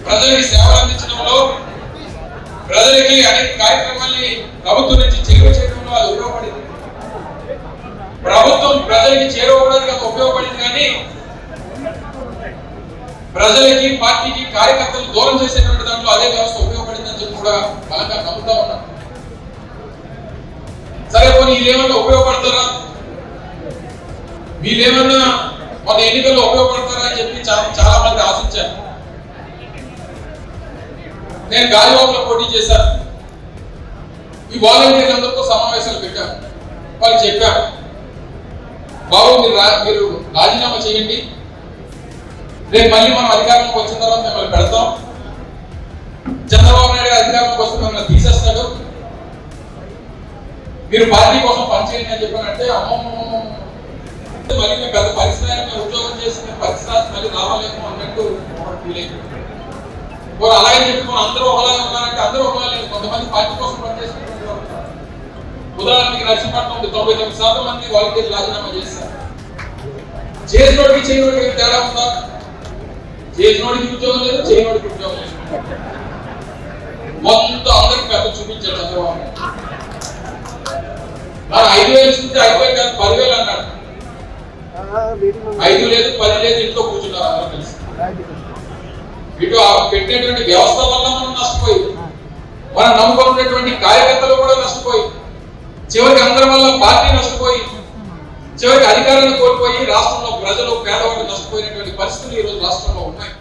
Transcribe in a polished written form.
ప్రజలకి సేవలు అందించడంలో, ప్రజలకి అనేక కార్యక్రమాల్ని ప్రభుత్వం నుంచి చేరువ చేయడంలో అది ఉపయోగపడింది. ప్రభుత్వం ప్రజలకి చేరువడానికి అది ఉపయోగపడింది, కానీ ప్రజలకి పార్టీకి కార్యకర్తలు దూరం చేసేటువంటి దాంట్లో అదే వ్యవస్థ ఉపయోగపడిందని చెప్పి కూడా బలంగా నమ్ముతా ఉన్నాం. సరే పోనీ వీళ్ళేమన్నా ఉపయోగపడతారా, వీళ్ళేమన్నా మన ఎన్నికల్లో ఉపయోగపడతారా అని చెప్పి చాలా మంది ఆశించారు. నేను గాలివాకులో పోటీ చేశాను. ఈ వాలంటీర్లందరితో సమావేశాలు పెట్టాను. వాళ్ళు చెప్పారు, బాబు మీరు రాజీనామా చేయండి, రేపు మళ్ళీ మనం అధికారంలోకి వచ్చిన తర్వాత మిమ్మల్ని పెడతాం. చంద్రబాబు నాయుడు అధికారంలోకి వస్తే మిమ్మల్ని తీసేస్తాడు, మీరు పార్టీ కోసం పనిచేయండి అని చెప్పానంటే అమ్మమ్మ మళ్ళీ మేము పెద్ద పరిశ్రమ ఉద్యోగం చేసి మేము పరిశ్రమ మళ్ళీ రావాలేమో అన్నట్టు ఫీల్ అయిపోయింది. అలాగే చెప్పి మనం అందరూ ఒకలాగా ఉన్నారంటే అందరూ ఒకలా లేదు. కొంతమంది పార్టీ కోసం పనిచేసినటువంటి వారు ఉన్నారు. ఉదాహరణకి నర్సీపట్నం 99% మంది వాలంటీర్లు రాజీనామా చేశారు. చేసినోడికి చేయనోడికి తేడా ఉందా? చేసినోడికి ఉద్యోగం లేదు, చేయనోడికి ఉద్యోగం లేదు. మొత్తం అందరికి పెద్ద చూపించాడు చంద్రబాబు. 5,000 ఇస్తుంటే 5,000 కాదు 10,000 అన్నాడు. 5 లేదు 10 లేదు, ఇంట్లో కూర్చున్నారు అందరూ కలిసి. ఇటు పెట్టినటువంటి వ్యవస్థ వల్ల మనం నష్టపోయి, మనం నమ్ముకున్నటువంటి కార్యకర్తలు కూడా నష్టపోయి, చివరికి అందరి వల్ల పార్టీ నష్టపోయి, చివరికి అధికారాన్ని కోల్పోయి రాష్ట్రంలో ప్రజలు పేదవాళ్ళు నష్టపోయినటువంటి పరిస్థితులు ఈ రోజు రాష్ట్రంలో ఉన్నాయి.